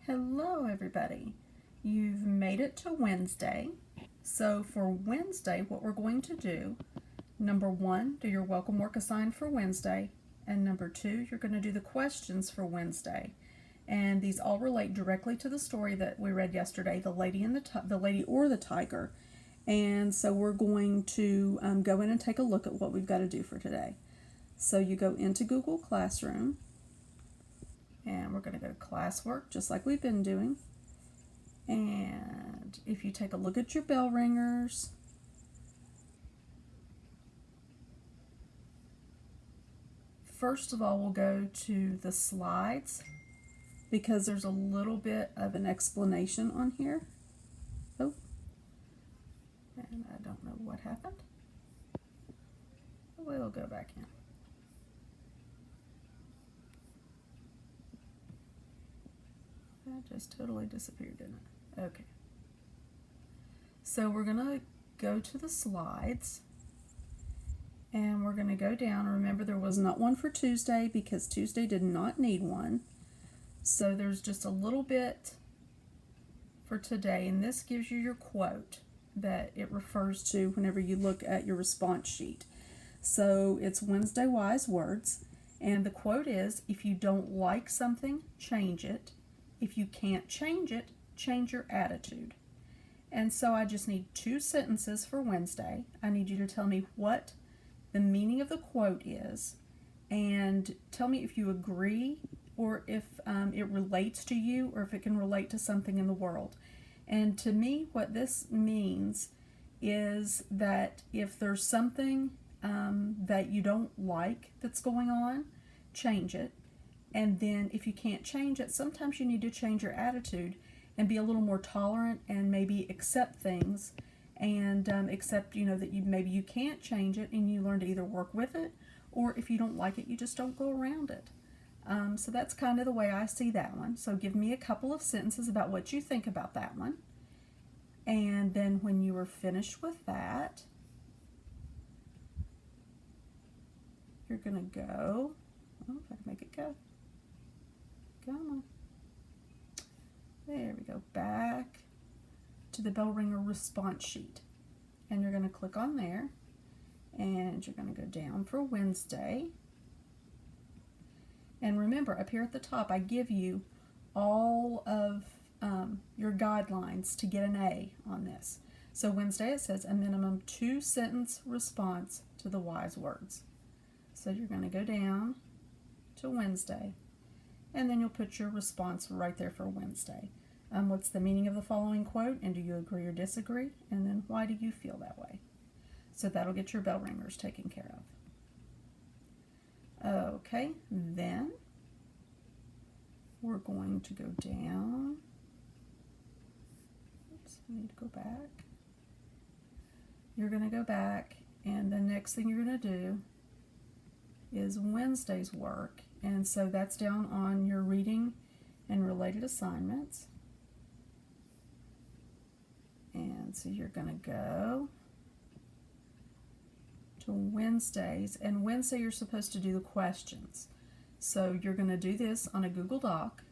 Hello, everybody. You've made it to Wednesday. So, for Wednesday, what we're going to do, number one, do your welcome work assigned for Wednesday. And number two, you're going to do the questions for Wednesday. And these all relate directly to the story that we read yesterday, the lady and the lady or the tiger. And so we're going to go in and take a look at what we've got to do for today. So you go into Google Classroom, and we're going to go to classwork just like we've been doing. And if you take a look at your bell ringers, first of all, we'll go to the slides because there's a little bit of an explanation on here. Oh, and I don't know what happened. We'll go back in. That just totally disappeared, didn't it? Okay. So we're going to go to the slides. And we're going to go down. Remember, there was not one for Tuesday because Tuesday did not need one. So there's just a little bit for today. And this gives you your quote that it refers to whenever you look at your response sheet. So it's Wednesday Wise Words. And the quote is, if you don't like something, change it. If you can't change it, change your attitude. And so I just need 2 sentences for Wednesday. I need you to tell me what the meaning of the quote is, and tell me if you agree or if it relates to you or if it can relate to something in the world. And to me, what this means is that if there's something that you don't like that's going on, change it. And then if you can't change it, sometimes you need to change your attitude and be a little more tolerant and maybe accept things and accept, that maybe you can't change it, and you learn to either work with it, or if you don't like it, you just don't go around it. So that's kind of the way I see that one. So give me a couple of sentences about what you think about that one. And then when you are finished with that, you're going to go, if I can make it go. Come on. There we go. Back to the bell ringer response sheet, and you're going to click on there, and you're going to go down for Wednesday. And remember, up here at the top, I give you all of your guidelines to get an A on this. So Wednesday, it says a minimum 2-sentence response to the wise words. So you're going to go down to Wednesday, and then you'll put your response right there for Wednesday. What's the meaning of the following quote, and do you agree or disagree? And then why do you feel that way? So that'll get your bell ringers taken care of. Okay, then we're going to go down. Oops, I need to go back. You're going to go back, and the next thing you're going to do is Wednesday's work. And so that's down on your reading and related assignments. And so you're going to go to Wednesdays, and Wednesday you're supposed to do the questions. So you're going to do this on a Google Doc,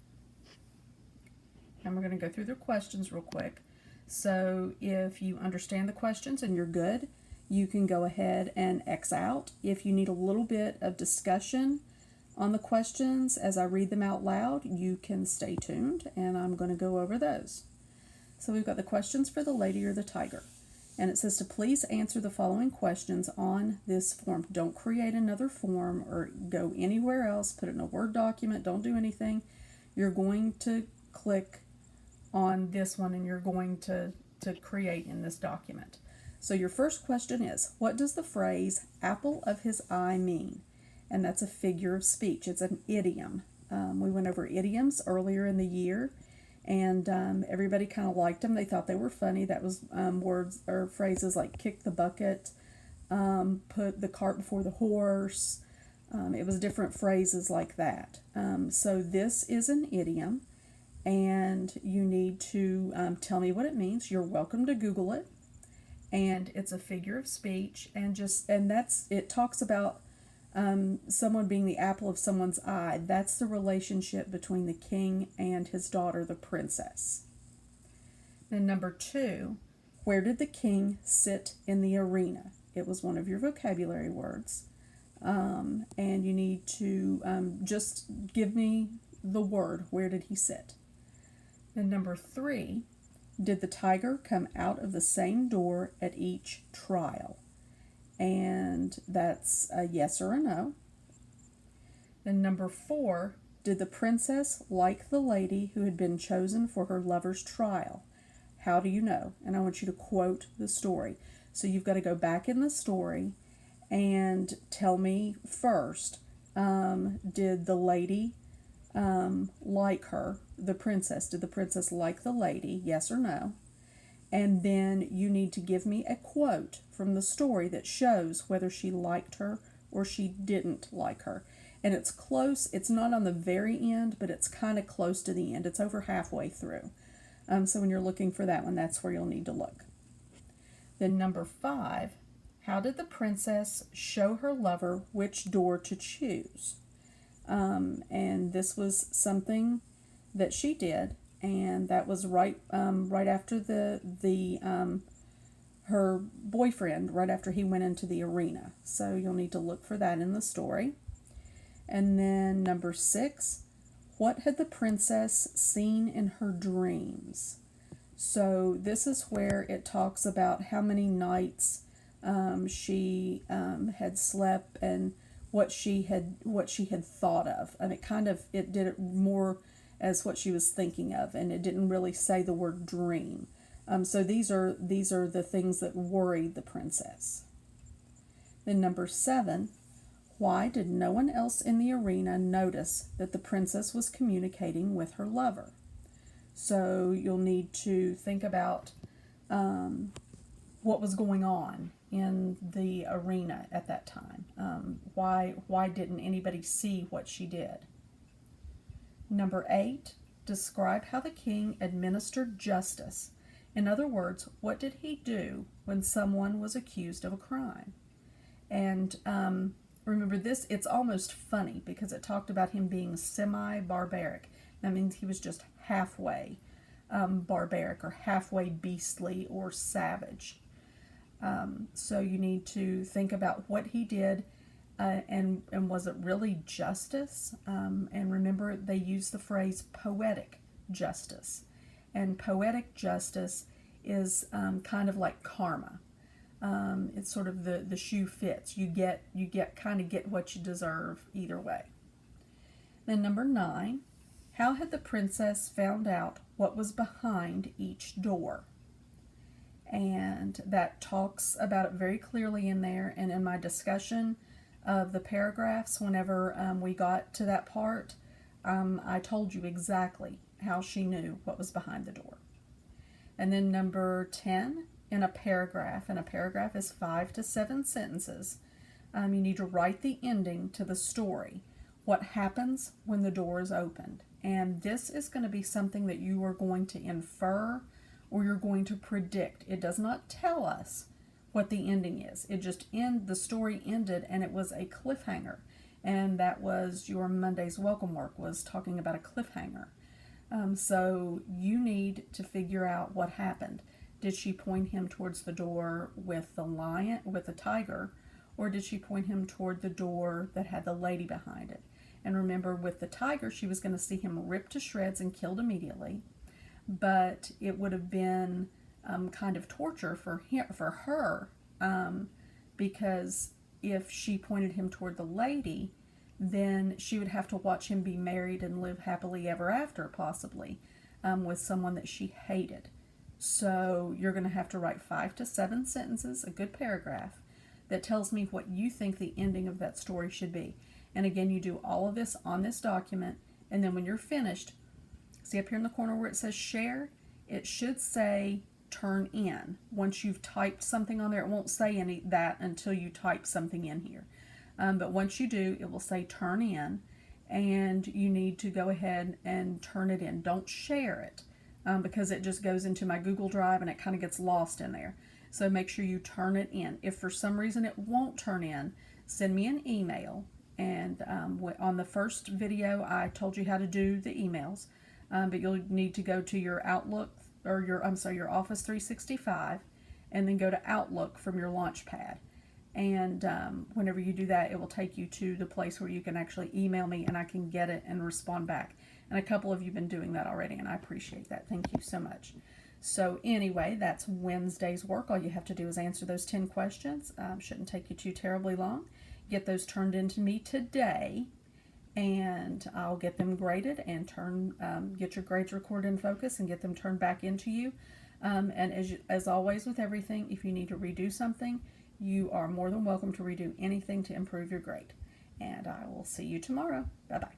and we're going to go through the questions real quick. So if you understand the questions and you're good, you can go ahead and X out. If you need a little bit of discussion on the questions as I read them out loud, you can stay tuned, and I'm going to go over those. So we've got the questions for the lady or the tiger. And it says to please answer the following questions on this form. Don't create another form or go anywhere else. Put it in a Word document. Don't do anything. You're going to click on this one, and you're going to create in this document. So your first question is, what does the phrase apple of his eye mean? And that's a figure of speech. It's an idiom. We went over idioms earlier in the year, and everybody kind of liked them. They thought they were funny. That was words or phrases like kick the bucket, put the cart before the horse. It was different phrases like that. So this is an idiom, and you need to tell me what it means. You're welcome to Google it, and it's a figure of speech, and that's it talks about someone being the apple of someone's eye. That's the relationship between the king and his daughter, the princess. Then number 2, where did the king sit in the arena? It was one of your vocabulary words. And you need to just give me the word, where did he sit? Then number 3, did the tiger come out of the same door at each trial? And that's a yes or a no. Then number 4, did the princess like the lady who had been chosen for her lover's trial? How do you know? And I want you to quote the story. So you've got to go back in the story and tell me first, did the lady like her, the princess? Did the princess like the lady? Yes or no? And then you need to give me a quote from the story that shows whether she liked her or she didn't like her. And it's close. It's not on the very end, but it's kind of close to the end. It's over halfway through. So when you're looking for that one, that's where you'll need to look. Then number 5, how did the princess show her lover which door to choose? And this was something that she did, and that was right after her boyfriend, right after he went into the arena. So you'll need to look for that in the story. And then number 6, what had the princess seen in her dreams? So this is where it talks about how many nights she had slept and what she had thought of, and it did it more as what she was thinking of, and it didn't really say the word dream. So these are the things that worried the princess. Then number 7, why did no one else in the arena notice that the princess was communicating with her lover? So you'll need to think about what was going on in the arena at that time. Why didn't anybody see what she did? Number 8, describe how the king administered justice. In other words, what did he do when someone was accused of a crime? And remember this, it's almost funny because it talked about him being semi-barbaric. That means he was just halfway barbaric or halfway beastly or savage. So you need to think about what he did and was it really justice? And remember, they use the phrase poetic justice. And poetic justice is kind of like karma. It's sort of the shoe fits. You get what you deserve either way. Then number 9, how had the princess found out what was behind each door? And that talks about it very clearly in there. And in my discussion of the paragraphs, whenever we got to that part, I told you exactly how she knew what was behind the door. And then number 10, in a paragraph, and a paragraph is 5 to 7 sentences, you need to write the ending to the story. What happens when the door is opened? And this is going to be something that you are going to infer or you're going to predict. It does not tell us what the ending is. It just the story ended and it was a cliffhanger. And that was your Monday's welcome work, was talking about a cliffhanger. So you need to figure out what happened. Did she point him towards the door with the tiger, or did she point him toward the door that had the lady behind it? And remember, with the tiger, she was going to see him ripped to shreds and killed immediately. But it would have been kind of torture for her, because if she pointed him toward the lady, then she would have to watch him be married and live happily ever after, possibly, with someone that she hated. So you're going to have to write 5 to 7 sentences, a good paragraph, that tells me what you think the ending of that story should be. And again, you do all of this on this document, and then when you're finished, see up here in the corner where it says share, it should say turn in. Once you've typed something on there, it won't say any that until you type something in here. But once you do, it will say turn in, and you need to go ahead and turn it in. Don't share it, because it just goes into my Google Drive and it kind of gets lost in there. So make sure you turn it in. If for some reason it won't turn in, send me an email. And on the first video, I told you how to do the emails, but you'll need to go to your Outlook, or your Office 365, and then go to Outlook from your Launchpad. And whenever you do that, it will take you to the place where you can actually email me and I can get it and respond back. And a couple of you have been doing that already, and I appreciate that. Thank you so much. So anyway, that's Wednesday's work. All you have to do is answer those 10 questions. Shouldn't take you too terribly long. Get those turned into me today, and I'll get them graded and get your grades recorded in Focus and get them turned back into you. And as always with everything, if you need to redo something, you are more than welcome to redo anything to improve your grade. And I will see you tomorrow. Bye-bye.